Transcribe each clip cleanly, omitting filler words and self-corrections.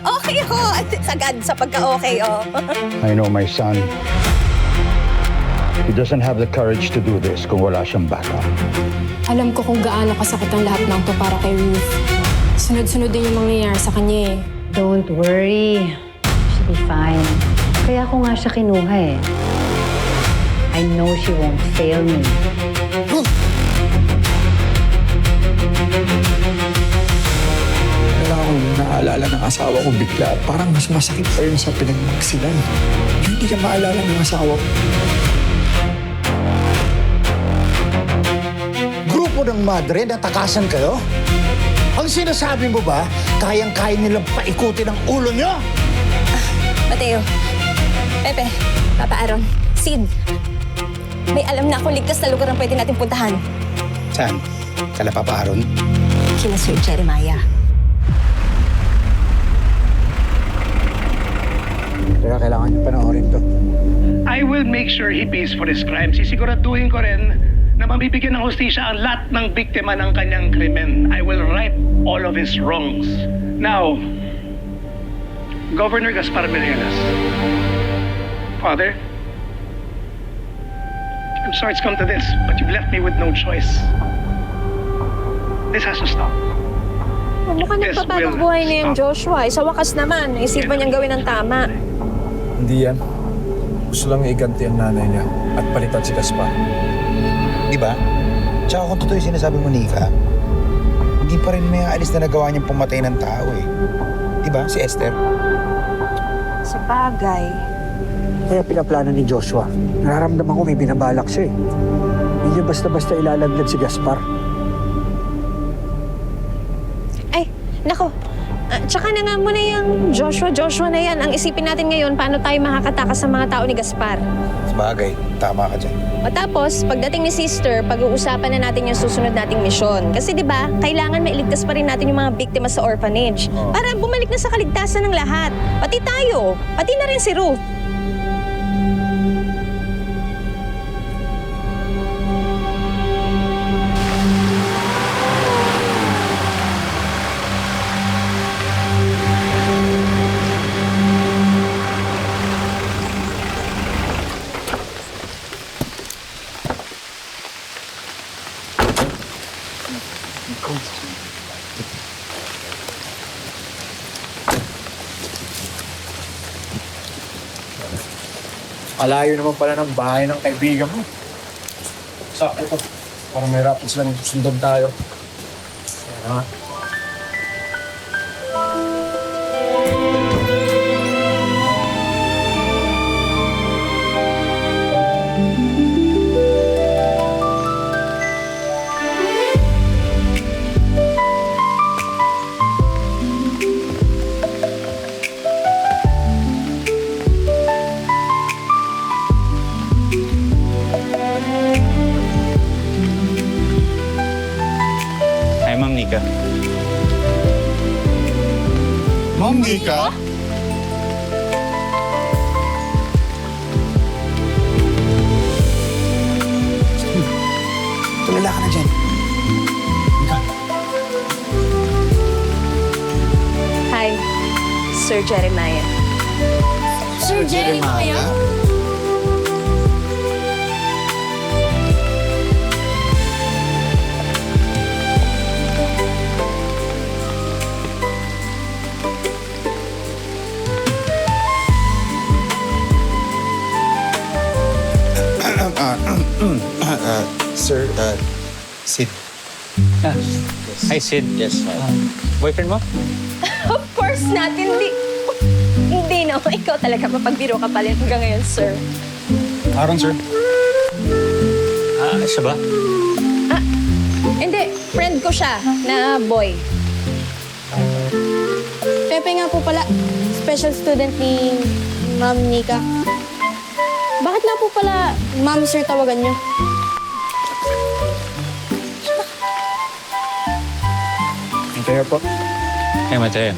Okay ako. Sagad sa pagka-okay, oh. I know my son. He doesn't have the courage to do this kung wala siyang backup. Alam ko kung gaano kasakit ang lahat ng to para kay Ruth. Sunod-sunod din yung mangyayari sa kanya eh. Don't worry. She'll be fine. Kaya ako nga siya kinuha eh. I know she won't fail me. Wala akong naalala ng asawa ko bigla. Parang mas masakit pa yun sa pinagmaksilan. Hindi ka maalala ng asawa ko. Grupo ng madre na takasan kayo? Ang sinasabi mo ba, kayang-kaya nilang paikutin ang ulo nyo? Mateo, Pepe, Papa Aaron, Sid, may alam na akong ligtas na lugar ang pwede natin puntahan. Saan? Kala Papa Aaron? Kina Sir Jeremiah. Kaya kailangan niyo panoorin to. I will make sure he pays for his crimes. Sisiguraduhin ko rin na mabibigyan ng hustisya ang lahat ng biktima ng kanyang krimen. I will right all of his wrongs. Now, Governor Gaspar Melenas. Father, I'm sorry it's come to this, but you've left me with no choice. This has to stop. Mukhang This nagpapagong will buhay na yung stop. Joshua. Sa wakas naman, naisipan niyang gawin ang tama. Hindi yan. Gusto lang iganti ang nanay niya at palitan si Gaspar. Di ba? Tsaka kung totoo yung sinasabi mo, Nika, hindi pa rin may aalis na nagawa niyang pumatay ng tao eh. Di ba? Si Esther. Sa bagay. Kaya pinaplano ni Joshua. Nararamdaman ko may binabalak siya eh. Hindi niya basta-basta ilalaglag si Gaspar. Ay, nako. Tsaka na nga muna yung Joshua na yan. Ang isipin natin ngayon, paano tayo makakatakas sa mga tao ni Gaspar. Sabagay, tama ka dyan. O tapos, pagdating ni Sister, pag-uusapan na natin yung susunod nating misyon. Kasi di ba, kailangan mailigtas pa rin natin yung mga biktima sa orphanage. Para bumalik na sa kaligtasan ng lahat. Pati tayo. Pati na rin si Ruth. Malayo naman pala ng bahay ng kaibigan mo. Sakto to. Parang may rapid sila sundan tayo. Kaya na nga. Hi, Ma'am Nika. Ma'am Nika? Tulala ka na dyan. Hi, Sir Jeremiah. Sir Jeremiah? Sir, Sid. Hi, Sid. Yes, boyfriend mo? Of course not, hindi. Hindi na. Ikaw talaga, mapagbiro ka pala hanggang ngayon, sir. Aaron, sir. Siya ba? Hindi, friend ko siya na boy. Pepe nga po pala, special student ni Ma'am Nika. Bakit nga po pala Ma'am Sir tawagan niyo? Kaya po. Hey, Mateo.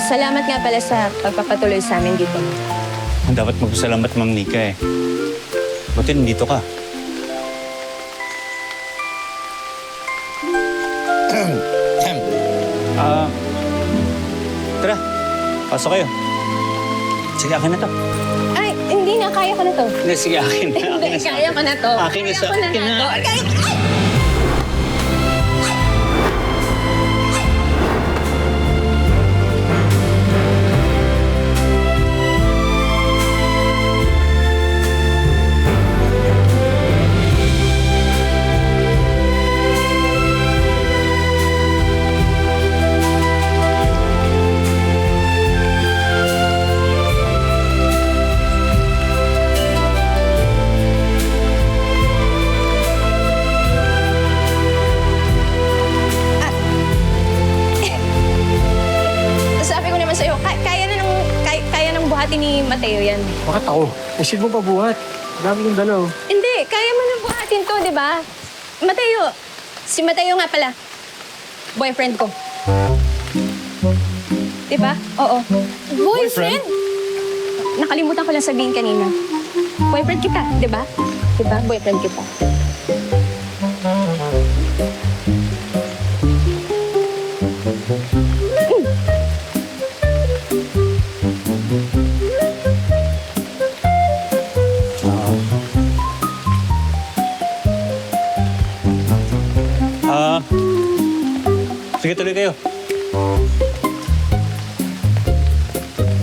Salamat nga pala sa pagpapatuloy sa amin dito. Dapat magpasalamat, Ma'am Nika eh. Buti nandito ka. Tara, pasok kayo. Sige, akin na to. Ay, hindi na. Kaya ko na to. Hindi, sige, akin na. Hindi, kaya ko na to. Akin na Kaya sa ko na akin na. to. Kaya... Ay! Sabi ko naman sa'yo, kaya ng buhati ni Mateo yan. Bakit ako? Isin mo pa buhat. Dami yung dalaw. Hindi, kaya mo ng buhatin to, di ba? Mateo, si Mateo nga pala, boyfriend ko. Di ba? Oo. Boyfriend? Nakalimutan ko lang sabihin kanina. Boyfriend kita, di ba? Di ba? Boyfriend kita. Sige, tuloy kayo.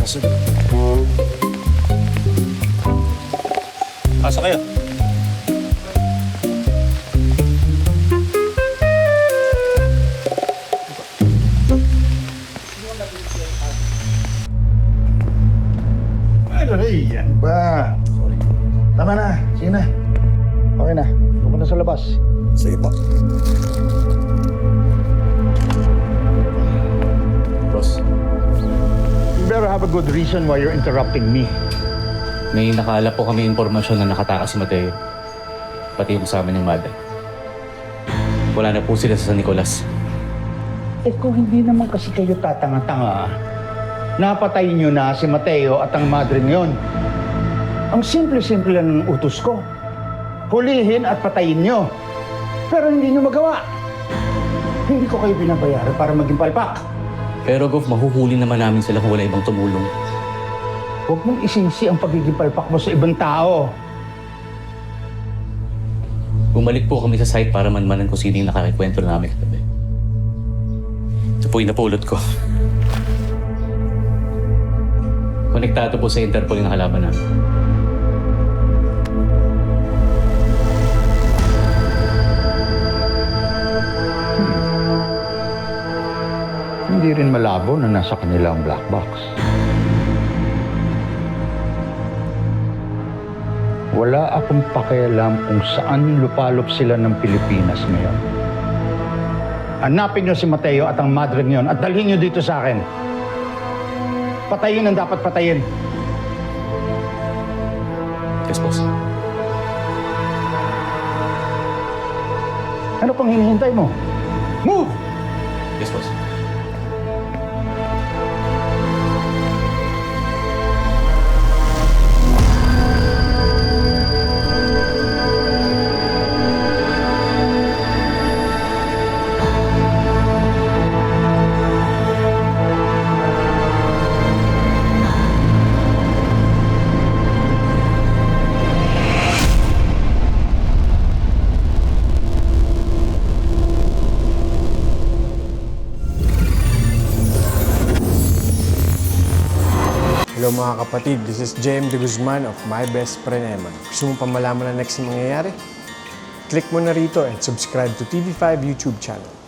Sige. Pasok kayo. Ano yan ba? Sorry. Tama na. Sige na. Okay na. Huwag na sa labas. Sige po. Boss, You better have a good reason why you're interrupting me. May nakaalap po kami impormasyon na nakatakas si Mateo. Pati yung kasama niyang mother. Wala na po sila sa San Nicolas. Eh kung hindi naman kasi kayo tatanga-tanga, napatay niyo na si Mateo at ang madre niyon. Ang simple-simple lang ng utos ko. Hulihin at patayin niyo. Pero hindi niyo magawa. Hindi ko kayo binabayaran para maging palpak. Pero Gov, mahuhuli naman namin sila kung wala ibang tumulong. Huwag mong isinsi ang pagiging palpak mo sa ibang tao. Bumalik po kami sa site para manmanan kung sino yung nakakikwento na namin katabi. Ito po yung napulot ko. Konektado po sa Interpol yung kalaban namin. Hindi rin malabo na nasa kanila ang black box. Wala akong pakialam kung saan lupalop sila ng Pilipinas ngayon. Hanapin niyo si Mateo at ang madre niyon at dalhin niyo dito sa akin. Patayin ang dapat patayin. Yes, boss. Ano pang hinihintay mo? Move! Yes, boss. hello mga kapatid. This is JM De Guzman of My Best Friend Eman. Gusto mo pa malaman na next na mangyayari? Click mo na rito and subscribe to TV5 YouTube channel.